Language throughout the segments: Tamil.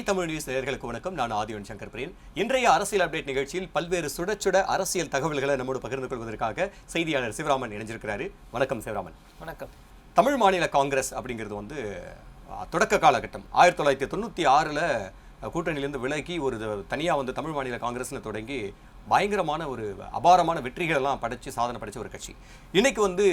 தமிழ் நியூஸ் நேயர்களுக்கு வணக்கம். நான் ஆதிவன் சங்கர் பிரியன். இன்றைய அரசியல் அப்டேட் நிகழ்ச்சியில் பல்வேறு சுட அரசியல் தகவல்களை நம்மோடு பகிர்ந்து கொள்வதற்காக செய்தியாளர் சிவராமன் இணைஞ்சிருக்கிறாரு. வணக்கம் சிவராமன். வணக்கம். தமிழ் மாநில காங்கிரஸ் அப்படிங்கிறது வந்து தொடக்க காலகட்டம் 1996 கூட்டணியிலிருந்து விலகி ஒரு தனியாக வந்து தமிழ் மாநில காங்கிரஸ்னு தொடங்கி பயங்கரமான ஒரு அபாரமான வெற்றிகளெல்லாம் படைச்சு சாதனை படைச்ச ஒரு கட்சி. இன்னைக்கு வந்து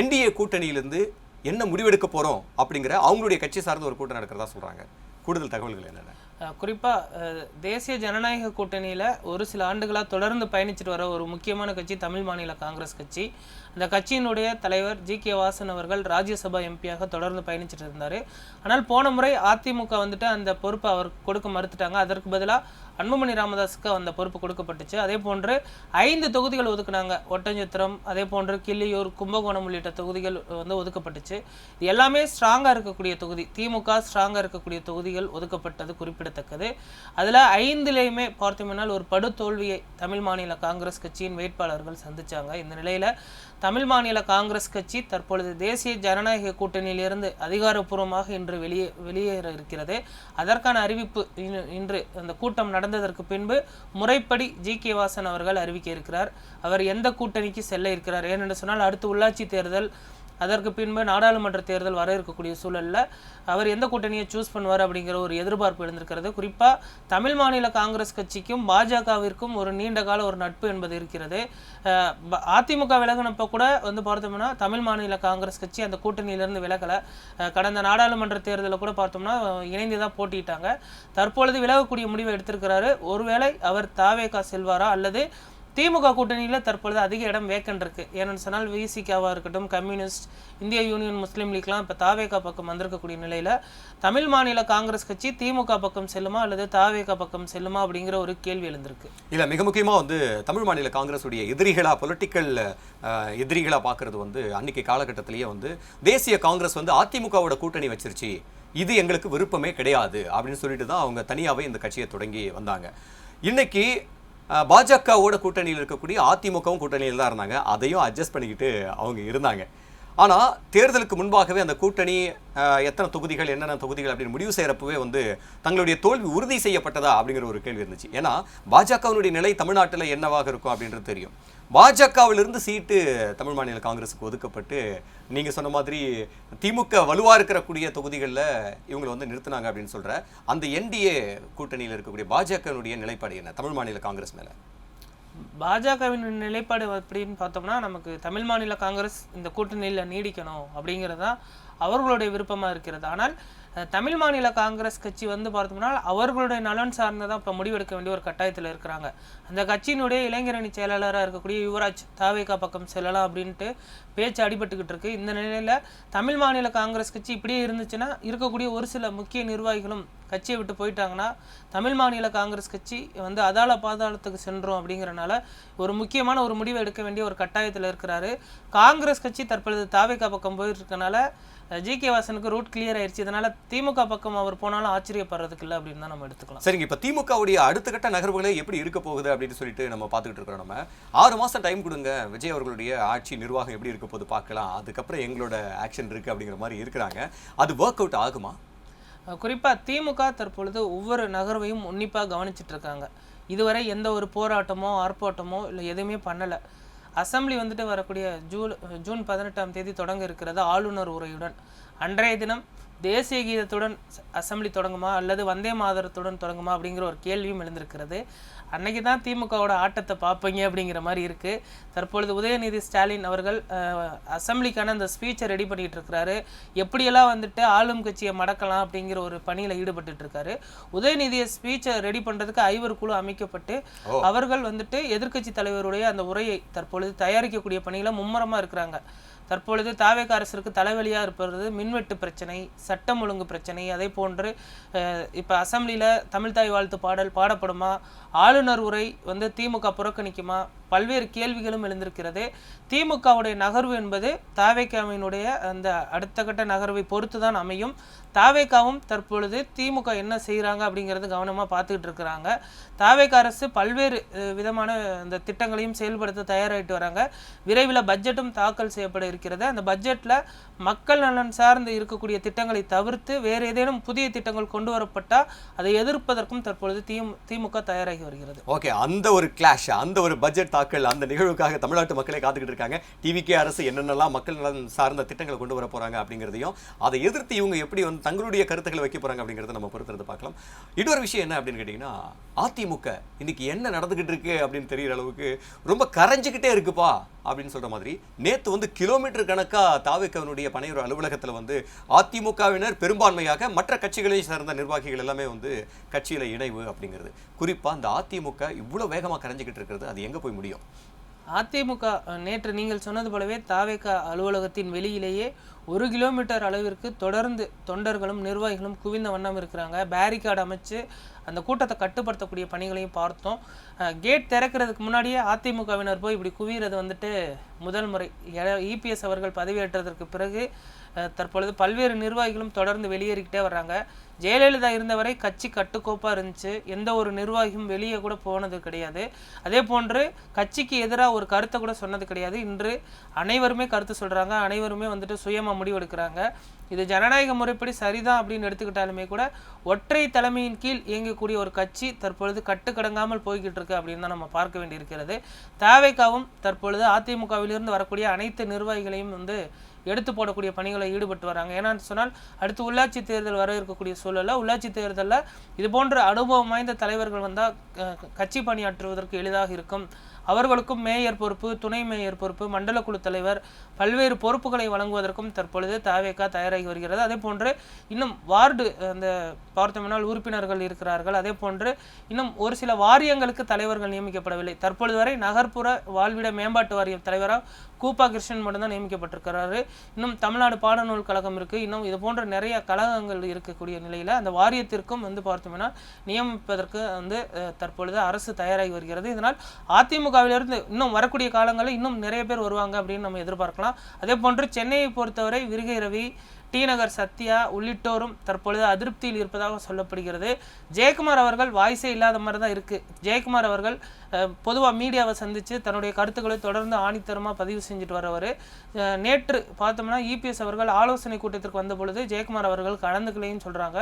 என்டிஏ கூட்டணியிலிருந்து என்ன முடிவெடுக்க போறோம் அப்படிங்கிற அவங்களுடைய கட்சி சார்ந்த ஒரு கூட்டம் நடக்கிறதா சொல்றாங்க. கூடுதல் தகவல்கள் என்னென்ன? குறிப்பாக தேசிய ஜனநாயக கூட்டணியில் ஒரு சில ஆண்டுகளாக தொடர்ந்து பயணிச்சுட்டு வர ஒரு முக்கியமான கட்சி தமிழ் மாநில காங்கிரஸ் கட்சி. அந்த கட்சியினுடைய தலைவர் ஜி.கே. வாசன் அவர்கள் ராஜ்யசபா எம்பியாக தொடர்ந்து பயணிச்சுட்டு இருந்தார். ஆனால் போன முறை அதிமுக வந்துட்டு அந்த பொறுப்பை அவர் கொடுக்க மறுத்துட்டாங்க. அதற்கு பதிலாக அன்புமணி ராமதாஸுக்கு அந்த பொறுப்பு கொடுக்கப்பட்டுச்சு. அதே போன்று 5 தொகுதிகள் ஒதுக்குனாங்க. ஒட்டஞ்சத்திரம், அதே போன்று கிள்ளியூர், கும்பகோணம் உள்ளிட்ட தொகுதிகள் வந்து ஒதுக்கப்பட்டுச்சு. இது எல்லாமே ஸ்ட்ராங்காக இருக்கக்கூடிய தொகுதி. திமுக ஸ்ட்ராங்காக இருக்கக்கூடிய தொகுதிகள் ஒதுக்கப்பட்டது குறிப்பிடத்தக்கது. அதில் 5லேயுமே பார்த்தோம்னால் ஒரு படுதோல்வியை தமிழ் மாநில காங்கிரஸ் கட்சியின் வேட்பாளர்கள் சந்திச்சாங்க. இந்த நிலையில் தமிழ் மாநில காங்கிரஸ் கட்சி தற்பொழுது தேசிய ஜனநாயக கூட்டணியிலிருந்து அதிகாரப்பூர்வமாக இன்று வெளியேற இருக்கிறது. அதற்கான அறிவிப்பு இன்று அந்த கூட்டம் நடந்ததற்கு பின்பு முறைப்படி ஜி.கே. வாசன் அவர்கள் அறிவிக்க இருக்கிறார். அவர் எந்த கூட்டணிக்கு செல்ல இருக்கிறார் ஏனென்று சொன்னால் அடுத்து உள்ளாட்சி தேர்தல், அதற்கு பின்பு நாடாளுமன்ற தேர்தல் வர இருக்கக்கூடிய சூழலில் அவர் எந்த கூட்டணியை சூஸ் பண்ணுவார் அப்படிங்கிற ஒரு எதிர்பார்ப்பு எழுந்திருக்கிறது. குறிப்பாக தமிழ் மாநில காங்கிரஸ் கட்சிக்கும் பாஜகவிற்கும் ஒரு நீண்ட கால ஒரு நட்பு என்பது இருக்கிறது. அதிமுக விலகினப்போ கூட வந்து பார்த்தோம்னா தமிழ் மாநில காங்கிரஸ் கட்சி அந்த கூட்டணியிலிருந்து விலகலை. கடந்த நாடாளுமன்ற தேர்தலில் கூட பார்த்தோம்னா இணைந்து தான் போட்டிட்டாங்க. தற்பொழுது விலகக்கூடிய முடிவை எடுத்திருக்கிறாரு. ஒருவேளை அவர் தாவேகா செல்வாரா அல்லது திமுக கூட்டணியில் தற்பொழுது அதிக இடம் வேக்கண்ட் இருக்குது. ஏன்னு சொன்னால் விசிகாவாக இருக்கட்டும், கம்யூனிஸ்ட், இந்திய யூனியன் முஸ்லீம் லீக்லாம் இப்போ தாவேகா பக்கம் வந்திருக்கக்கூடிய நிலையில் தமிழ் மாநில காங்கிரஸ் கட்சி திமுக பக்கம் செல்லுமா அல்லது தாவேகா பக்கம் செல்லுமா அப்படிங்கிற ஒரு கேள்வி எழுந்திருக்கு. இல்லை, மிக முக்கியமாக வந்து தமிழ் மாநில காங்கிரஸுடைய எதிரிகளாக, பொலிட்டிக்கல் எதிரிகளாக பார்க்குறது வந்து அன்றைக்கி காலகட்டத்திலேயே வந்து தேசிய காங்கிரஸ் வந்து அதிமுகவோட கூட்டணி வச்சிருச்சு, இது எங்களுக்கு விருப்பமே கிடையாது அப்படின்னு சொல்லிட்டு தான் அவங்க தனியாகவே இந்த கட்சியை தொடங்கி வந்தாங்க. இன்னைக்கு பாஜகவோட கூட்டணியில் இருக்கக்கூடிய அதிமுகவும் கூட்டணியில் தான் இருந்தாங்க. அதையும் அட்ஜஸ்ட் பண்ணிக்கிட்டு அவங்க இருந்தாங்க. ஆனால் தேர்தலுக்கு முன்பாகவே அந்த கூட்டணி எத்தனை தொகுதிகள், என்னென்ன தொகுதிகள் அப்படின்னு முடிவு செய்கிறப்பவே வந்து தங்களுடைய தோல்வி உறுதி செய்யப்பட்டதா அப்படிங்கிற ஒரு கேள்வி இருந்துச்சு. ஏன்னா பாஜகவினுடைய நிலை தமிழ்நாட்டில் என்னவாக இருக்கும் அப்படின்றது தெரியும். பாஜகவிலிருந்து சீட்டு தமிழ் மாநில காங்கிரஸுக்கு ஒதுக்கப்பட்டு நீங்கள் சொன்ன மாதிரி திமுக வலுவாக இருக்கக்கூடிய தொகுதிகளில் இவங்களை வந்து நிறுத்தினாங்க அப்படின்னு சொல்கிற அந்த என்டிஏ கூட்டணியில் இருக்கக்கூடிய பாஜகவினுடைய நிலைப்பாடு என்ன தமிழ் மாநில காங்கிரஸ் மேலே? பாஜகவின் நிலைப்பாடு அப்படின்னு பார்த்தோம்னா நமக்கு தமிழ் மாநில காங்கிரஸ் இந்த கூட்டணியில் நீடிக்கணும் அப்படிங்கிறது தான் அவர்களுடைய விருப்பமாக இருக்கிறது. ஆனால் தமிழ் மாநில காங்கிரஸ் கட்சி வந்து பார்த்தோம்னா அவர்களுடைய நலன் சார்ந்ததான் இப்போ முடிவெடுக்க வேண்டிய ஒரு கட்டாயத்தில் இருக்கிறாங்க. அந்த கட்சியினுடைய இளைஞரணி செயலாளராக இருக்கக்கூடிய யுவராஜ் தாவேகா பக்கம் செல்லலாம் அப்படின்ட்டு பேச்சு அடிபட்டுக்கிட்டு இருக்கு. இந்த நிலையில் தமிழ் மாநில காங்கிரஸ் கட்சி இப்படியே இருந்துச்சுன்னா இருக்கக்கூடிய ஒரு சில முக்கிய நிர்வாகிகளும் கட்சியை விட்டு போயிட்டாங்கன்னா தமிழ் மாநில காங்கிரஸ் கட்சி வந்து அதால பாதாளத்துக்கு சென்றோம் அப்படிங்கிறனால ஒரு முக்கியமான ஒரு முடிவை எடுக்க வேண்டிய ஒரு கட்டாயத்தில் இருக்கிறாரு. காங்கிரஸ் கட்சி தற்பொழுது தாவேகா பக்கம் போயிட்டு இருக்கனால ஜி.கே. வாசனுக்கு ரூட் கிளியர் ஆயிடுச்சு. இதனால திமுக பக்கம் அவர் போனாலும் ஆச்சரியப்படுறதுக்கு இல்லை அப்படின்னு தான் நம்ம எடுத்துக்கலாம். சரிங்க, இப்போ திமுகவுடைய அடுத்த கட்ட நகர்வுகளே எப்படி இருக்க போகுது அப்படின்னு சொல்லிட்டு நம்ம பார்த்துக்கிட்டு இருக்கிறோம். நம்ம 6 மாதம் டைம் கொடுங்க, விஜய் அவர்களுடைய ஆட்சி நிர்வாகம் எப்படி இருக்க போது பார்க்கலாம், அதுக்கப்புறம் எங்களோட ஆக்ஷன் இருக்குது அப்படிங்கிற மாதிரி இருக்கிறாங்க. அது ஒர்க் அவுட் ஆகுமா? குறிப்பாக திமுக தற்பொழுது ஒவ்வொரு நகர்வையும் உன்னிப்பாக கவனிச்சுட்டு இருக்காங்க. இதுவரை எந்த ஒரு போராட்டமோ ஆர்ப்பாட்டமோ இல்லை எதுவுமே பண்ணலை. அசம்பிளி வந்துட்டு வரக்கூடிய ஜூன் 18ஆம் தேதி தொடங்க இருக்கிறது ஆளுநர் உரையுடன். அன்றைய தினம் தேசிய கீதத்துடன் அசம்பிளி தொடங்குமா அல்லது வந்தே மாதரத்துடன் தொடங்குமா அப்படிங்கிற ஒரு கேள்வியும் எழுந்திருக்கிறது. அன்னைக்கு தான் திமுகவோட ஆட்டத்தை பார்ப்பீங்க அப்படிங்கிற மாதிரி இருக்குது. தற்பொழுது உதயநிதி ஸ்டாலின் அவர்கள் அசம்பிளிக்கான அந்த ஸ்பீச்சை ரெடி பண்ணிகிட்டு இருக்கிறாரு. எப்படியெல்லாம் வந்துட்டு ஆளும் கட்சியை மடக்கலாம் அப்படிங்கிற ஒரு பணியில் ஈடுபட்டு இருக்காரு. உதயநிதியை ஸ்பீச்சை ரெடி பண்ணுறதுக்கு 5 குழு அமைக்கப்பட்டு அவர்கள் வந்துட்டு எதிர்க்கட்சி தலைவருடைய அந்த உரையை தற்பொழுது தயாரிக்கக்கூடிய பணியில் மும்முரமாக இருக்கிறாங்க. தற்பொழுது தாவேகா அரசிற்கு தலைவலியாக இருப்பது மின்வெட்டு பிரச்சனை, சட்டம் ஒழுங்கு பிரச்சனை. அதே போன்று இப்போ அசம்பிளியில் தமிழ்தாய் வாழ்த்து பாடல் பாடப்படுமா, ஆளுநர் உரை வந்து திமுக புறக்கணிக்குமா, பல்வேறு கேள்விகளும் எழுந்திருக்கிறது. திமுகவுடைய நகர்வு என்பது தாவேகாவினுடைய அந்த அடுத்த கட்ட நகர்வை பொறுத்து தான் அமையும். தாவேகாவும் தற்பொழுது திமுக என்ன செய்கிறாங்க அப்படிங்கிறது கவனமாக பார்த்துக்கிட்டு இருக்கிறாங்க. தாவேகா அரசு பல்வேறு விதமான அந்த திட்டங்களையும் செயல்படுத்த தயாராகிட்டு வராங்க. விரைவில் பட்ஜெட்டும் தாக்கல் செய்யப்பட இருக்கிறது. அந்த பட்ஜெட்டில் மக்கள் நலன் சார்ந்து இருக்கக்கூடிய திட்டங்களை தவிர்த்து வேறு ஏதேனும் புதிய திட்டங்கள் கொண்டு வரப்பட்டால் அதை எதிர்ப்பதற்கும் தற்பொழுது திமுக தயாராகி வருகிறது. ஓகே, அந்த ஒரு கிளாஷ், அந்த ஒரு பட்ஜெட் தாக்கல், அந்த நிகழ்வுக்காக தமிழ்நாட்டு மக்களை காத்துக்கிட்டு இருக்காங்க. டிவிகே அரசு என்னென்னலாம் மக்கள் நலன் சார்ந்த திட்டங்களை கொண்டு வர போறாங்க அப்படிங்கிறதையும் அதை எதிர்த்து இவங்க எப்படி வந்து தங்களுடைய கருத்துக்களை வைக்க போறாங்க அப்படிங்கிறத நம்ம பொறுத்திருந்து பார்க்கலாம். இன்னொரு விஷயம் என்ன அப்படின்னு கேட்டீங்கன்னா, அதிமுக இன்னைக்கு என்ன நடந்துகிட்டு இருக்கு அப்படின்னு தெரியற அளவுக்கு ரொம்ப கரைஞ்சிக்கிட்டே இருக்குப்பா அப்படின்னு சொல்ற மாதிரி நேத்து வந்து கிலோமீட்டர் கணக்கா தாவேகாவினுடைய பனையூர் அலுவலகத்துல வந்து அதிமுகவினர் பெரும்பான்மையாக மற்ற கட்சிகளை சார்ந்த நிர்வாகிகள் எல்லாமே வந்து கட்சியில இணைவு அப்படிங்கிறது. குறிப்பா இந்த அதிமுக இவ்வளவு வேகமா கரைஞ்சிக்கிட்டு இருக்கிறது, அது எங்க போய் முடியும்? அதிமுக நேற்று நீங்கள் சொன்னது போலவே தாவேகா அலுவலகத்தின் வெளியிலேயே 1 கிலோமீட்டர் அளவிற்கு தொடர்ந்து தொண்டர்களும் நிர்வாகிகளும் குவிந்த வண்ணம் இருக்கிறாங்க. பேரிகார்டு அமைச்சு அந்த கூட்டத்தை கட்டுப்படுத்தக்கூடிய பணிகளையும் பார்த்தோம். கேட் திறக்கிறதுக்கு முன்னாடியே அதிமுகவினர் போய் இப்படி குவிகிறது வந்துட்டு முதல் முறை. இபிஎஸ் அவர்கள் பதவியேற்றதற்கு பிறகு தற்பொழுது பல்வேறு நிர்வாகிகளும் தொடர்ந்து வெளியேறிக்கிட்டே வர்றாங்க. ஜெயலலிதா இருந்தவரை கட்சி கட்டுக்கோப்பாக இருந்துச்சு. எந்த ஒரு நிர்வாகியும் வெளியே கூட போனது கிடையாது. அதே போன்று கட்சிக்கு எதிராக ஒரு கருத்தை கூட சொன்னது கிடையாது. இன்று அனைவருமே கருத்து சொல்கிறாங்க, அனைவருமே வந்துட்டு சுயமாக முடிவெடுக்கிறாங்க. இது ஜனநாயக முறைப்படி சரிதான் அப்படின்னு எடுத்துக்கிட்டாலுமே கூட ஒற்றை தலைமையின் கீழ் இயங்கக்கூடிய ஒரு கட்சி தற்பொழுது கட்டுக்கடங்காமல் போய்கிட்டு இருக்கு அப்படின்னு தான் நம்ம பார்க்க வேண்டியிருக்கிறது. தாவேகாவும் தற்பொழுது அதிமுகவிலிருந்து வரக்கூடிய அனைத்து நிர்வாகிகளையும் வந்து எடுத்து போடக்கூடிய பணிகளை ஈடுபட்டு வராங்க. ஏன்னு சொன்னால் அடுத்து உள்ளாட்சி தேர்தல் வர இருக்கக்கூடிய சூழலில் உள்ளாட்சி தேர்தலில் இது போன்ற அனுபவம் வாய்ந்த தலைவர்கள் வந்தால் கட்சி பணியாற்றுவதற்கு எளிதாக இருக்கும். அவர்களுக்கும் மேயர் பொறுப்பு, துணை மேயர் பொறுப்பு, மண்டல குழு தலைவர், பல்வேறு பொறுப்புகளை வழங்குவதற்கும் தற்பொழுது தாவேகா தயாராகி வருகிறது. அதே போன்று இன்னும் வார்டு அந்த பார்த்தோம்னால் உறுப்பினர்கள் இருக்கிறார்கள். அதே போன்று இன்னும் ஒரு சில வாரியங்களுக்கு தலைவர்கள் நியமிக்கப்படவில்லை. தற்பொழுது வரை நகர்ப்புற வாழ்விட மேம்பாட்டு வாரிய தலைவராக கூப்பா கிருஷ்ணன் மட்டும்தான் நியமிக்கப்பட்டிருக்கிறாரு. இன்னும் தமிழ்நாடு பாடநூல் கழகம் இருக்குது. இன்னும் இது போன்ற நிறைய கழகங்கள் இருக்கக்கூடிய நிலையில் அந்த வாரியத்திற்கும் வந்து பார்த்தோம்னா நியமிப்பதற்கு வந்து தற்பொழுது அரசு தயாராகி வருகிறது. இதனால் அதிமுகவிலிருந்து இன்னும் வரக்கூடிய காலங்களில் இன்னும் நிறைய பேர் வருவாங்க அப்படின்னு நம்ம எதிர்பார்க்கலாம். அதே போன்று சென்னையை பொறுத்தவரை விருகை ரவி, டி நகர் சத்யா உள்ளிட்டோரும் தற்பொழுது அதிருப்தியில் இருப்பதாக சொல்லப்படுகிறது. ஜெயக்குமார் அவர்கள் வாய்ஸே இல்லாத மாதிரி தான் இருக்குது. ஜெயக்குமார் அவர்கள் பொதுவாக மீடியாவை சந்தித்து தன்னுடைய கருத்துக்களை தொடர்ந்து ஆணித்தரமாக பதிவு செஞ்சுட்டு வரவர். நேற்று பார்த்தோம்னா இபிஎஸ் அவர்கள் ஆலோசனை கூட்டத்திற்கு வந்த பொழுது ஜெயக்குமார் அவர்கள் கலந்துக்கலைன்னு சொல்கிறாங்க.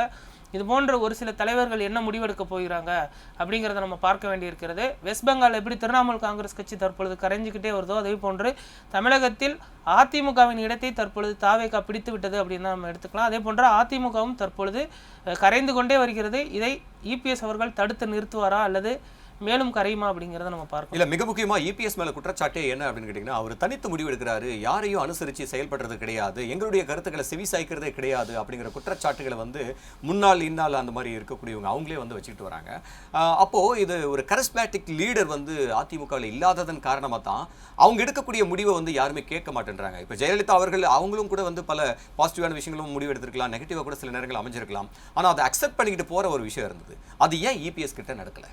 இது போன்ற ஒரு சில தலைவர்கள் என்ன முடிவெடுக்க போகிறாங்க அப்படிங்கிறத நம்ம பார்க்க வேண்டியிருக்கிறது. வெஸ்ட் பெங்கால் எப்படி திரிணாமுல் காங்கிரஸ் கட்சி தற்பொழுது கரைஞ்சிக்கிட்டே வருதோ அதே போன்று தமிழகத்தில் அதிமுகவின் இடத்தை தற்பொழுது தாவேகா பிடித்து விட்டது அப்படின்னு தான் நம்ம எடுத்துக்கலாம். அதே போன்று அதிமுகவும் தற்பொழுது கரைந்து கொண்டே வருகிறது. இதை இபிஎஸ் அவர்கள் தடுத்து நிறுத்துவாரா அல்லது மேலும் கரையுமா அப்படிங்கிறத நம்ம பார்க்கலாம். இல்ல, மிக முக்கியமா இபிஎஸ் மேல குற்றச்சாட்டே என்ன அப்படின்னு கேட்டீங்கன்னா, அவர் தனித்து முடிவு எடுக்கிறாரு, யாரையும் அனுசரிச்சு செயல்படுறது கிடையாது, எங்களுடைய கருத்துக்களை செவி சாய்க்கிறதே கிடையாது அப்படிங்கிற குற்றச்சாட்டுகளை வந்து முன்னாள் இந்நாள் அந்த மாதிரி இருக்கக்கூடியவங்க அவங்களே வந்து வச்சுக்கிட்டு வராங்க. அப்போ இது ஒரு கரிஸ்மேட்டிக் லீடர் வந்து அதிமுகவில் இல்லாததன் காரணமாக தான் அவங்க எடுக்கக்கூடிய முடிவை வந்து யாருமே கேட்க மாட்டேன்றாங்க. இப்போ ஜெயலலிதா அவர்கள் அவங்களும் கூட வந்து பல பாசிட்டிவான விஷயங்களும் முடிவு எடுத்திருக்கலாம், நெகட்டிவாக கூட சில நேரங்கள் அமைஞ்சிருக்கலாம். ஆனால் அதை அக்செப்ட் பண்ணிக்கிட்டு போற ஒரு விஷயம் இருந்தது. அது ஏன் இபிஎஸ் கிட்ட நடக்கல?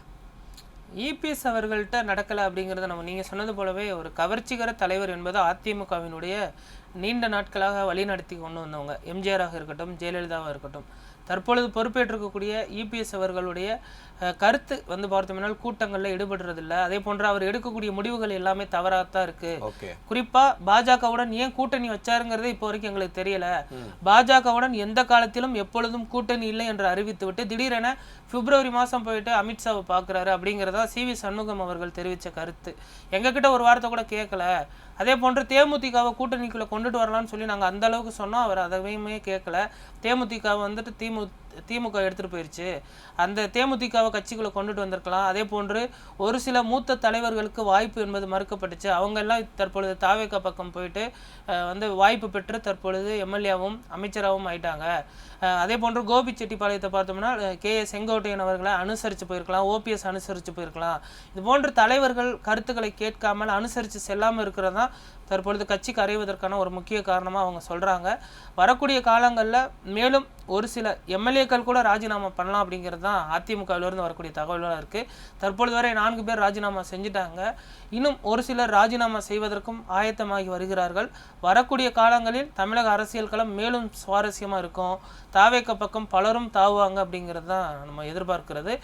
இபிஎஸ் அவர்கள்ட்ட நடக்கலை அப்படிங்கிறத நம்ம நீங்கள் சொன்னது போலவே ஒரு கவர்ச்சிகர தலைவர் என்பது அதிமுகவினுடைய நீண்ட நாட்களாக வழிநடத்தி கொண்டு வந்தவங்க. எம்ஜிஆராக இருக்கட்டும், ஜெயலலிதாவாக இருக்கட்டும், தற்பொழுது பொறுப்பேற்றிருக்கக்கூடிய இபிஎஸ் அவர்களுடைய கருத்து வந்து பார்த்தோம்னா கூட்டங்களில் ஈடுபடுறதில்லை. அதே போன்று அவர் எடுக்கக்கூடிய முடிவுகள் எல்லாமே தவறாகத்தான் இருக்கு. குறிப்பாக பாஜகவுடன் ஏன் கூட்டணி வச்சாருங்கிறது இப்போ வரைக்கும் எங்களுக்கு தெரியல. பாஜகவுடன் எந்த காலத்திலும் எப்பொழுதும் கூட்டணி இல்லை என்று அறிவித்து விட்டு திடீரென பிப்ரவரி மாதம் போயிட்டு அமித்ஷாவை பார்க்குறாரு அப்படிங்கிறதா சிவி சண்முகம் அவர்கள் தெரிவித்த கருத்து. எங்ககிட்ட ஒரு வார்த்தை கூட கேட்கல. அதே போன்று தேமுதிகவை கூட்டணிக்குள்ளே கொண்டுட்டு வரலான்னு சொல்லி நாங்கள் அந்த அளவுக்கு சொன்னோம், அவர் அதையுமே கேட்கல. தேமுதிகவை வந்துட்டு திமுக எடுத்துகிட்டு போயிடுச்சு, அந்த தேமுதிகவை கட்சிக்குள்ளே கொண்டுட்டு வந்திருக்கலாம். அதே போன்று ஒரு சில மூத்த தலைவர்களுக்கு வாய்ப்பு என்பது மறுக்கப்பட்டுச்சு. அவங்க எல்லாம் தற்பொழுது தாவேகா பக்கம் போயிட்டு வந்து வாய்ப்பு பெற்று தற்பொழுது எம்எல்ஏவும் அமைச்சராகவும் ஆயிட்டாங்க. அதே போன்று கோபி செட்டிப்பாளையத்தை பார்த்தோம்னா செங்கோட்டையன் அவர்களை அனுசரித்து போயிருக்கலாம், ஓபிஎஸ் அனுசரித்து போயிருக்கலாம். இது போன்ற தலைவர்கள் கருத்துக்களை கேட்காமல் அனுசரித்து செல்லாமல் இருக்கிறது தான் தற்பொழுது கட்சி கரைவதற்கான ஒரு முக்கிய காரணமாக அவங்க சொல்கிறாங்க. வரக்கூடிய காலங்களில் மேலும் ஒரு சில எம்எல்ஏ எம்எல்ஏக்கள் கூட ராஜினாமா பண்ணலாம் அப்படிங்கிறது தான் அதிமுகவிலிருந்து வரக்கூடிய தகவல்களாக இருக்குது. தற்பொழுது வரை 4 பேர் ராஜினாமா செஞ்சுட்டாங்க. இன்னும் ஒரு சிலர் ராஜினாமா செய்வதற்கும் ஆயத்தமாகி வருகிறார்கள். வரக்கூடிய காலங்களில் தமிழக அரசியல் களம் மேலும் சுவாரஸ்யமாக இருக்கும். தாவேக பக்கம் பலரும் தாவுவாங்க அப்படிங்கிறது தான் நம்ம எதிர்பார்க்கிறது.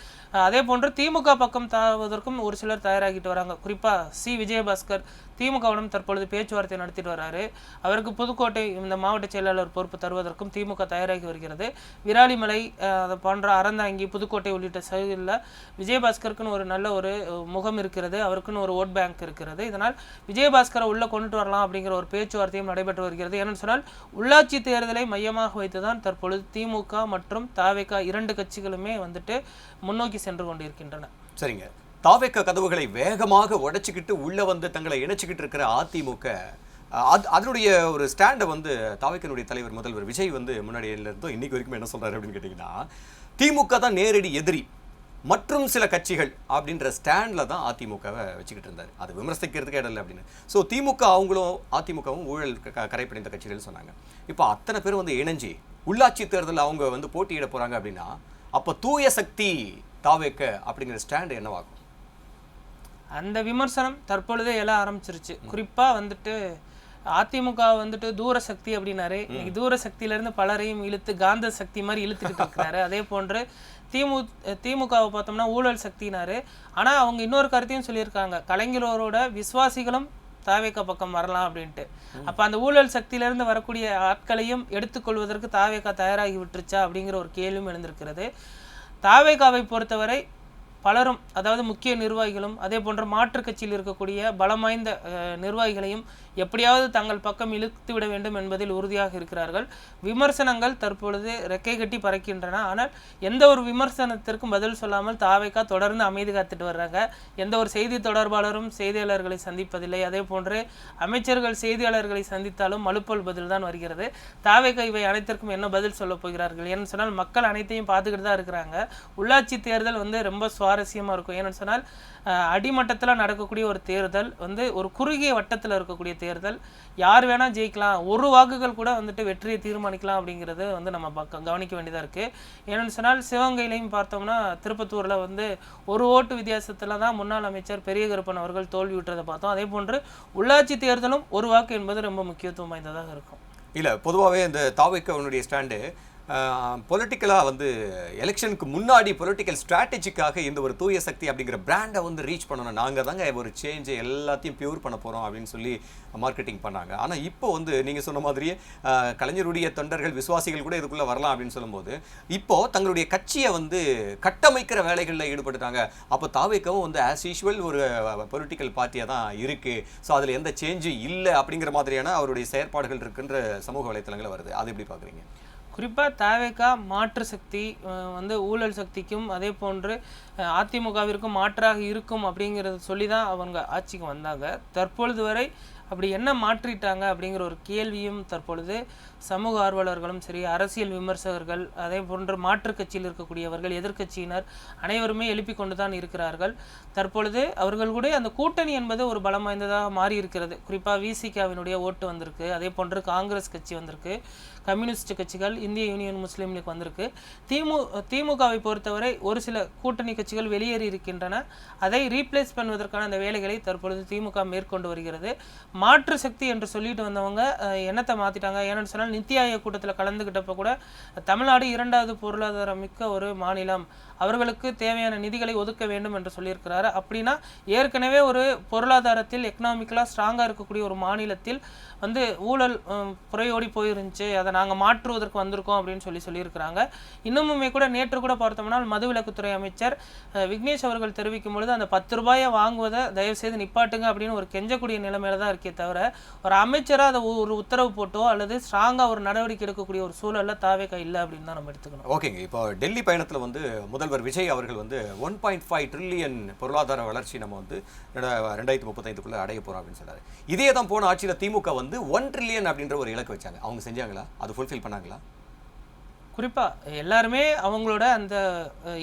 அதே போன்று திமுக பக்கம் தாவதற்கும் ஒரு சிலர் தயாராகிட்டு வராங்க. குறிப்பாக விஜயபாஸ்கர் திமுகவுடன் தற்பொழுது பேச்சுவார்த்தை நடத்திட்டு வராரு. அவருக்கு புதுக்கோட்டை இந்த மாவட்ட செயலாளர் பொறுப்பு தருவதற்கும் திமுக தயாராகி வருகிறது. விராலிமலை அதை போன்ற அறந்தாங்கி, புதுக்கோட்டை உள்ளிட்ட சைடுகளில் விஜயபாஸ்கருக்குன்னு ஒரு நல்ல ஒரு முகம் இருக்கிறது, அவருக்குன்னு ஒரு ஓட் பேங்க் இருக்கிறது. இதனால் விஜயபாஸ்கரை உள்ளே கொண்டுட்டு வரலாம் அப்படிங்கிற ஒரு பேச்சுவார்த்தையும் நடைபெற்று வருகிறது. ஏன்னு சொன்னால் உள்ளாட்சி தேர்தலை மையமாக வைத்து தான் தற்பொழுது திமுக மற்றும் தாவேக 2 கட்சிகளுமே வந்துட்டு முன்னோக்கி சென்று கொண்டிருக்கின்றன. சரிங்க, தாவேக கதவுகளை வேகமாக உடைச்சிக்கிட்டு உள்ள வந்து தங்களை இணைச்சிக்கிட்டு இருக்கிற அதிமுக அதனுடைய ஒரு ஸ்டாண்டை வந்து தாவேகனுடைய தலைவர் முதல்வர் விஜய் வந்து முன்னாடியில இருந்தோ இன்னைக்கு வரைக்கும் என்ன சொல்றாரு அப்படின்னு கேட்டிங்கன்னா, திமுக தான் நேரடி எதிரி மற்றும் சில கட்சிகள் அப்படின்ற ஸ்டாண்டில் தான் அதிமுகவை வச்சுக்கிட்டு இருந்தார். அது விமர்சிக்கிறதுக்கே இடம் இல்லை அப்படின்னு. ஸோ திமுக அவங்களும் அதிமுகவும் ஊழல் கரைப்படைந்த கட்சிகள் சொன்னாங்க. இப்போ அத்தனை பேர் வந்து இணைஞ்சி உள்ளாட்சி தேர்தலில் அவங்க வந்து போட்டியிட போகிறாங்க அப்படின்னா அப்போ தூய சக்தி தாவேக அப்படிங்கிற ஸ்டாண்டு என்னவாகும்? அந்த விமர்சனம் தற்பொழுதே எல்லாம் ஆரம்பிச்சிருச்சு. குறிப்பாக வந்துட்டு அதிமுக வந்துட்டு தூர சக்தி அப்படின்னாரு. இன்னைக்கு தூர சக்தியிலேருந்து பலரையும் இழுத்து காந்த சக்தி மாதிரி இழுத்துக்கிட்டு இருக்கிறாரு. அதே போன்று திமுகவை பார்த்தோம்னா ஊழல் சக்தினாரு. ஆனால் அவங்க இன்னொரு கருத்தையும் சொல்லியிருக்காங்க, கலைஞரோட விசுவாசிகளும் தாவேக பக்கம் வரலாம் அப்படின்ட்டு. அப்போ அந்த ஊழல் சக்தியிலேருந்து வரக்கூடிய ஆட்களையும் எடுத்துக்கொள்வதற்கு தாவேக தயாராகி விட்டுருச்சா அப்படிங்கிற ஒரு கேள்வியும் எழுந்திருக்கிறது. தாவேகாவை பொறுத்தவரை பலரும், அதாவது முக்கிய நிர்வாகிகளும் அதே போன்ற மாற்றுக் கட்சியில் இருக்கக்கூடிய பலம் வாய்ந்த நிர்வாகிகளையும் எப்படியாவது தங்கள் பக்கம் இழுத்து விட வேண்டும் என்பதில் உறுதியாக இருக்கிறார்கள். விமர்சனங்கள் தற்பொழுது ரெக்கை கட்டி பறக்கின்றன. ஆனால் எந்த ஒரு விமர்சனத்திற்கும் பதில் சொல்லாமல் தாவேகா தொடர்ந்து அமைதி காத்துட்டு வர்றாங்க. எந்த ஒரு செய்தி தொடர்பாளரும் செய்தியாளர்களை சந்திப்பதில்லை. அதே போன்று அமைச்சர்கள் செய்தியாளர்களை சந்தித்தாலும் மலுப்பல் பதில் தான் வருகிறது. தாவேகா இவை அனைத்திற்கும் என்ன பதில் சொல்ல போகிறார்கள்? ஏன்னு சொன்னால் மக்கள் அனைத்தையும் பார்த்துக்கிட்டு தான் இருக்கிறாங்க. உள்ளாட்சி தேர்தல் வந்து ரொம்ப சுவாரஸ்யமாக இருக்கும். ஏன்னு சொன்னால் அடிமட்டத்தில் நடக்கக்கூடிய ஒரு தேர்தல் வந்து ஒரு குறுகிய வட்டத்தில் இருக்கக்கூடிய தேர்தல். யார் வேணால் ஜெயிக்கலாம், ஒரு வாக்குகள் கூட வந்துட்டு வெற்றியை தீர்மானிக்கலாம் அப்படிங்கிறது வந்து நம்ம கவனிக்க வேண்டியதாக இருக்குது. ஏன்னு சொன்னால் சிவகங்கையிலையும் பார்த்தோம்னா திருப்பத்தூரில் வந்து ஒரு ஓட்டு வித்தியாசத்தில் தான் முன்னாள் அமைச்சர் பெரிய கருப்பன் அவர்கள் தோல்வி விட்டுறதை பார்த்தோம். அதே போன்று உள்ளாட்சி தேர்தலும் ஒரு வாக்கு என்பது ரொம்ப முக்கியத்துவம் வாய்ந்ததாக இருக்கும். இல்லை, பொதுவாகவே இந்த தாவேகனுடைய ஸ்டாண்டு பொலிட்டிக்கலாக வந்து எலெக்ஷனுக்கு முன்னாடி பொலிட்டிக்கல் ஸ்ட்ராட்டஜிக்காக இந்த ஒரு தூய சக்தி அப்படிங்கிற பிராண்டை வந்து ரீச் பண்ணணும், நாங்கள் தாங்க ஒரு சேஞ்சை எல்லாத்தையும் பியூர் பண்ண போகிறோம் அப்படின்னு சொல்லி மார்க்கெட்டிங் பண்ணாங்க. ஆனால் இப்போ வந்து நீங்கள் சொன்ன மாதிரியே கலைஞருடைய தொண்டர்கள் விசுவாசிகள் கூட இதுக்குள்ளே வரலாம் அப்படின்னு சொல்லும்போது இப்போது தங்களுடைய கட்சியை வந்து கட்டமைக்கிற வேலைகளில் ஈடுபட்டுட்டாங்க. அப்போ தாவேகவும் வந்து ஆஸ் யூஷுவல் ஒரு பொலிட்டிக்கல் பார்ட்டியாக தான் இருக்குது. ஸோ அதில் எந்த சேஞ்சும் இல்லை அப்படிங்கிற மாதிரியான அவருடைய செயற்பாடுகள் இருக்குன்ற சமூக வலைத்தளங்களில் வருது. அது எப்படி பார்க்குறீங்க? குறிப்பாக தாவேகா மாற்று சக்தி வந்து ஊழல் சக்திக்கும் அதே போன்று அதிமுகவிற்கும் மாற்றாக இருக்கும் அப்படிங்கிறத சொல்லி தான் அவங்க ஆட்சிக்கு வந்தாங்க. தற்பொழுது வரை அப்படி என்ன மாற்றிட்டாங்க அப்படிங்கிற ஒரு கேள்வியும் தற்பொழுது சமூக ஆர்வலர்களும் சரி, அரசியல் விமர்சகர்கள், அதே போன்று மாற்றுக் கட்சியில் இருக்கக்கூடியவர்கள், எதிர்க்கட்சியினர் அனைவருமே எழுப்பி கொண்டு தான் இருக்கிறார்கள். தற்பொழுது அவர்களுடைய அந்த கூட்டணி என்பது ஒரு பலம் வாய்ந்ததாக மாறி இருக்கிறது. குறிப்பாக விசிகாவினுடைய ஓட்டு வந்திருக்கு. அதே போன்று காங்கிரஸ் கட்சி வந்திருக்கு, கம்யூனிஸ்ட் கட்சிகள், இந்திய யூனியன் முஸ்லீம் லீக் வந்திருக்கு. திமுகவை பொறுத்தவரை ஒரு சில கூட்டணி கட்சிகள் வெளியேறி இருக்கின்றன. அதை ரீப்ளேஸ் பண்ணுவதற்கான அந்த வேலைகளை தற்பொழுது திமுக மேற்கொண்டு வருகிறது. மாற்று சக்தி என்று சொல்லிட்டு வந்தவங்க என்னத்தை மாற்றிட்டாங்க? ஏன்னு சொன்னால் நித்தி ஆயோக் கூட்டத்தில் கலந்துக்கிட்டப்போ கூட தமிழ்நாடு 2வது பொருளாதாரம் மிக்க ஒரு மாநிலம், அவர்களுக்கு தேவையான நிதிகளை ஒதுக்க வேண்டும் என்று சொல்லியிருக்கிறாரு. அப்படின்னா ஏற்கனவே ஒரு பொருளாதாரத்தில் எக்கனாமிக்கலாக ஸ்ட்ராங்காக இருக்கக்கூடிய ஒரு மாநிலத்தில் வந்து ஊழல் புறையோடி போயிருந்துச்சு, அதை நாங்கள் மாற்றுவதற்கு வந்திருக்கோம் அப்படின்னு சொல்லியிருக்கிறாங்க. இன்னுமுமே கூட நேற்று கூட பார்த்தோம்னா மதுவிலக்குத்துறை அமைச்சர் விக்னேஷ் அவர்கள் தெரிவிக்கும் பொழுது அந்த 10 ரூபாயை வாங்குவதை தயவுசெய்து நிப்பாட்டுங்க அப்படின்னு ஒரு கெஞ்சக்கூடிய நிலைமையில தான் இருக்கே தவிர ஒரு அமைச்சராக அதை ஒரு உத்தரவு போட்டோ அல்லது ஸ்ட்ராங்காக ஒரு நடவடிக்கை எடுக்கக்கூடிய ஒரு சூழலில் தாவேகா இல்லை அப்படின்னு தான் நம்ம எடுத்துக்கணும். ஓகேங்க, இப்போ டெல்லி பயணத்தில் வந்து முதல்வர் விஜய் அவர்கள் வந்து 1.5 ட்ரில்லியன் பொருளாதார வளர்ச்சி நம்ம வந்து 2035 அடைய போகிறோம் அப்படின்னு சொன்னார். இதே தான் போன ஆட்சியில் திமுக வந்து 1 ட்ரில்லியன் அப்படின்ற ஒரு இலக்கு வச்சாங்க. அவங்க செஞ்சாங்களா? அது ஃபுல்ஃபில் பண்ணாங்களா? குறிப்பாக எல்லாருமே அவங்களோட அந்த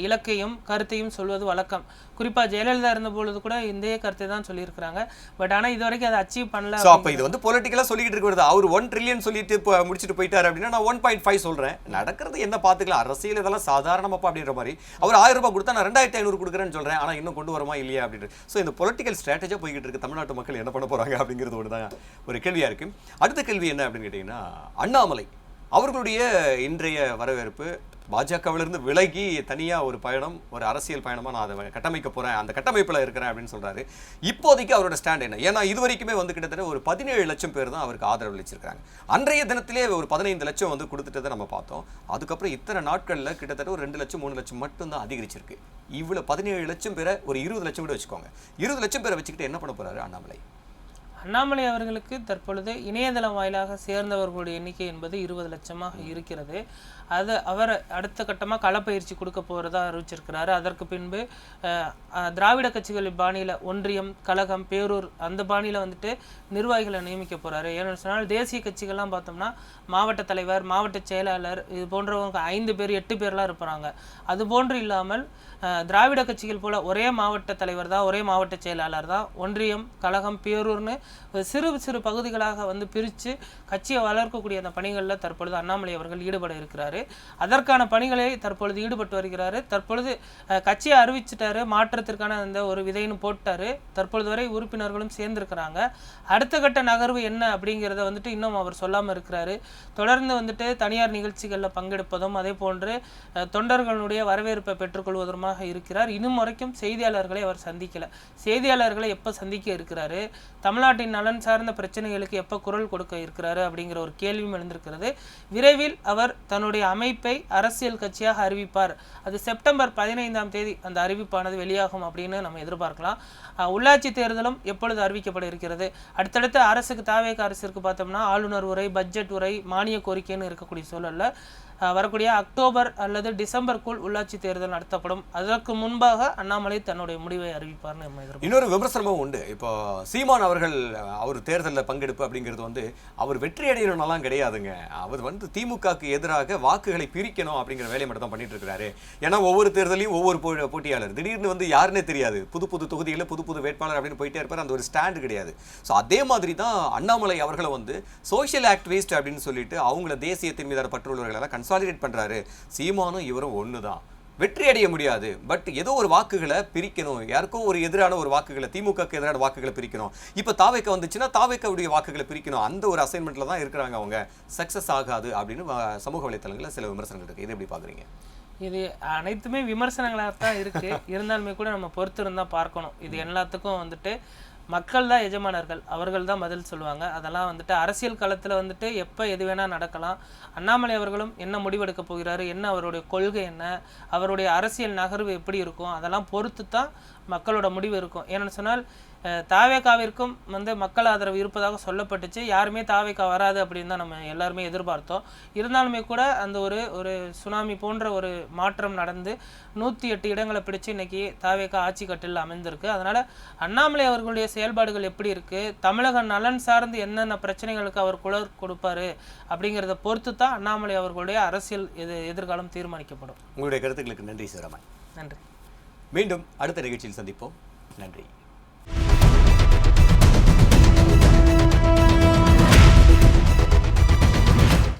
இலக்கையும் கருத்தையும் சொல்வது வழக்கம். குறிப்பாக ஜெயலலிதா இருந்த பொழுது கூட இந்த கருத்தை தான் சொல்லியிருக்கிறாங்க. பட் ஆனால் இது வரைக்கும் அதை அச்சீவ் பண்ணல. ஸோ அப்போ இது வந்து பொலிட்டிக்கலாக சொல்லிக்கிட்டு இருக்கிறது. அவர் 1 ட்ரில்லியன் சொல்லிட்டு இப்போ முடிச்சுட்டு போயிட்டார் அப்படின்னா நான் 1.5 சொல்கிறேன். நடக்கிறது என்ன பார்த்துக்கலாம், அரசியல் இதெல்லாம் சாதாரணமாப்பா அப்படின்ற மாதிரி. அவர் 1000 ரூபாய் கொடுத்தா நான் 2500 கொடுக்குறேன்னு சொல்கிறேன், ஆனால் இன்னும் கொண்டு வருமா இல்லையா அப்படின்ட்டு. ஸோ இந்த பொலிட்டிக்கல் ஸ்ட்ராட்டஜியாக போய்கிட்டு இருக்கு. தமிழ்நாட்டு மக்கள் என்ன பண்ண போகிறாங்க அப்படிங்கிறது ஒன்று தான் ஒரு கேள்வியாக இருக்குது. அடுத்த கேள்வி என்ன அப்படின்னு கேட்டிங்கன்னா, அண்ணாமலை அவர்களுடைய இன்றைய வரவேற்பு பாஜகவிலிருந்து விலகி தனியாக ஒரு பயணம், ஒரு அரசியல் பயணமாக நான் அதை கட்டமைக்க போகிறேன், அந்த கட்டமைப்பில் இருக்கிறேன் அப்படின்னு சொல்கிறாரு. இப்போதைக்கு அவரோட ஸ்டாண்ட் என்ன? ஏன்னா இது வரைக்குமே வந்து கிட்டத்தட்ட ஒரு 17 லட்சம் பேர் தான் அவருக்கு ஆதரவு அளிச்சிருக்காங்க. அன்றைய தினத்திலே ஒரு 15 லட்சம் வந்து கொடுத்துட்டதை நம்ம பார்த்தோம். அதுக்கப்புறம் இத்தனை நாட்களில் கிட்டத்தட்ட ஒரு 2 லட்சம் 3 லட்சம் மட்டும்தான் அதிகரிச்சிருக்கு. இவ்வளோ 17 லட்சம் பேரை ஒரு 20 லட்சம் கூட வச்சுக்கோங்க. 20 லட்சம் பேரை வச்சுக்கிட்டு என்ன பண்ண போகிறாரு அண்ணாமலை? அண்ணாமலை அவர்களுக்கு தற்பொழுது இணையதளம் வாயிலாக சேர்ந்தவர்களுடைய எண்ணிக்கை என்பது 20 லட்சமாக இருக்கிறது. அது அவர் அடுத்த கட்டமாக களப்பயிற்சி கொடுக்க போகிறதா அறிவிச்சிருக்கிறாரு. அதற்கு பின்பு திராவிட கட்சிகள் பாணியில் ஒன்றியம், கழகம், பேரூர் அந்த பாணியில் வந்துட்டு நிர்வாகிகளை நியமிக்க போகிறாரு. ஏன்னு சொன்னால் தேசிய கட்சிகள்லாம் பார்த்தோம்னா மாவட்ட தலைவர், மாவட்ட செயலாளர் இது போன்றவங்க 5 பேர் 8 பேர்லாம் இருப்பாங்க. அது போன்று இல்லாமல் திராவிட கட்சிகள் போல ஒரே மாவட்ட தலைவர் தான், ஒரே மாவட்ட செயலாளர் தான், ஒன்றியம், கழகம், பேரூர்னு சிறு சிறு பகுதிகளாக வந்து பிரித்து கட்சியை வளர்க்கக்கூடிய அந்த பணிகளில் தற்பொழுது அண்ணாமலை அவர்கள் ஈடுபட இருக்கிறாரு. அதற்கான பணிகளை தற்பொழுது ஈடுபட்டு வருகிறாரு. தற்பொழுது கட்சியை அறிவிச்சிட்டாரு, மாற்றத்திற்கான அந்த ஒரு விதைன்னு போட்டாரு. தற்பொழுது வரை உறுப்பினர்களும் சேர்ந்திருக்கிறாங்க. அடுத்த கட்ட நகர்வு என்ன அப்படிங்கிறத வந்துட்டு இன்னும் அவர் சொல்லாமல் இருக்கிறாரு. தொடர்ந்து வந்துட்டு தனியார் நிகழ்ச்சிகளில் பங்கெடுப்பதும் அதே போன்று தொண்டர்களுடைய வரவேற்பை பெற்றுக்கொள்வதுமாக இருக்கிறார். இன்னும் வரைக்கும் செய்தியாளர்களை அவர் சந்திக்கல. செய்தியாளர்களை எப்போ சந்திக்க இருக்கிறாரு, தமிழ்நாட்டின் நலன் சார்ந்த பிரச்சனைகளுக்கு எப்போ குரல் கொடுக்க இருக்கிறாரு அப்படிங்கிற ஒரு கேள்வியும் எழுந்திருக்கிறது. விரைவில் அவர் தன்னுடைய அமைப்பை அரசியல் கட்சியாக அறிவிப்பார். அது செப்டம்பர் 15ஆம் தேதி அந்த அறிவிப்பானது வெளியாகும் அப்படின்னு நம்ம எதிர்பார்க்கலாம். உள்ளாட்சி தேர்தலும் எப்பொழுது அறிவிக்கப்பட இருக்கிறது. அடுத்தடுத்து அரசுக்கு தாவேக அரசிற்கு பார்த்தோம்னா ஆளுநர் உரை, பட்ஜெட் உரை, மானிய கோரிக்கைன்னு இருக்கக்கூடிய சூழல்ல வரக்கூடிய அக்டோபர் அல்லது டிசம்பருக்குள் உள்ளாட்சி தேர்தல் நடத்தப்படும். அதற்கு முன்பாக அண்ணாமலை தன்னுடைய முடிவை அறிவிப்பார்னு நம்ம எதிர்பார்க்கிறோம். இன்னொரு விமர்சனமும் உண்டு. இப்போ சீமான் அவர்கள் அவர் தேர்தலில் பங்கெடுப்பு அப்படிங்கிறது வந்து அவர் வெற்றி அடையணும்னாலாம் கிடையாதுங்க. அவர் வந்து திமுகவுக்கு எதிராக வாக்குகளை பிரிக்கணும் அப்படிங்கிற வேலையை மட்டும் தான் பண்ணிட்டு இருக்கிறாரு. ஏன்னா ஒவ்வொரு தேர்தலையும் ஒவ்வொரு போட்டியாளர் திடீர்னு வந்து யாருன்னே தெரியாது, புது புது தொகுதிகளில் புது புது வேட்பாளர் அப்படின்னு போயிட்டே இருப்பார். அந்த ஒரு ஸ்டாண்டு கிடையாது. ஸோ அதே மாதிரி தான் அண்ணாமலை அவர்களை வந்து சோஷியல் ஆக்டிவிஸ்ட் அப்படின்னு சொல்லிட்டு அவங்கள தேசியத்தின் மீதான பற்றுள்ளவர்களெல்லாம் கன்சாலிடேட் பண்றாரு. சீமானும் இவரும் ஒன்று தான். வெற்றி அடைய முடியாது, பட் ஏதோ ஒரு வாக்குகளை பிரிக்கணும், யாருக்கும் ஒரு எதிரான ஒரு வாக்குகளை, திமுகக்கு எதிரான வாக்குகளை பிரிக்கணும். இப்போ தாவேக்க வந்துச்சுன்னா தாவேக்கவுடைய வாக்குகளை பிரிக்கணும். அந்த ஒரு அசைன்மெண்ட்ல தான் இருக்கிறாங்க. அவங்க சக்சஸ் ஆகாது அப்படின்னு சமூக வலைத்தளங்களில் சில விமர்சனங்கள் இருக்கு. இதை எப்படி பாக்குறீங்க? இது அனைத்துமே விமர்சனங்களாக தான் இருக்கு. இருந்தாலுமே கூட நம்ம பொறுத்து இருந்தா பார்க்கணும். இது எல்லாத்துக்கும் வந்துட்டு மக்கள் தான் எஜமானர்கள், அவர்கள் தான் பதில் சொல்லுவாங்க. அதெல்லாம் வந்துட்டு அரசியல் களத்தில் வந்துட்டு எப்போ எது வேணால் நடக்கலாம். அண்ணாமலை அவர்களும் என்ன முடிவெடுக்க போகிறாரு, என்ன அவருடைய கொள்கை என்ன, அவருடைய அரசியல் நகர்வு எப்படி இருக்கும், அதெல்லாம் பொறுத்து தான் மக்களோட முடிவு இருக்கும். ஏன்னு சொன்னால் தாவேகாவிற்கும் வந்து மக்கள் ஆதரவு இருப்பதாக சொல்லப்பட்டுச்சு. யாருமே தாவேகா வராது அப்படின்னு தான் நம்ம எல்லாருமே எதிர்பார்த்தோம். இருந்தாலுமே கூட அந்த ஒரு சுனாமி போன்ற ஒரு மாற்றம் நடந்து 108 இடங்களை பிடிச்சு இன்னைக்கு தாவேகா ஆட்சி கட்டில் அமைந்திருக்கு. அதனால அண்ணாமலை அவர்களுடைய செயல்பாடுகள் எப்படி இருக்கு, தமிழக நலன் சார்ந்து என்னென்ன பிரச்சனைகளுக்கு அவர் குரல் கொடுப்பாரு அப்படிங்கிறத பொறுத்து தான் அண்ணாமலை அவர்களுடைய அரசியல் எதிர்காலம் தீர்மானிக்கப்படும். உங்களுடைய கருத்துக்களுக்கு நன்றி சிவராமன். நன்றி. மீண்டும் அடுத்த நிகழ்ச்சியில் சந்திப்போம். நன்றி.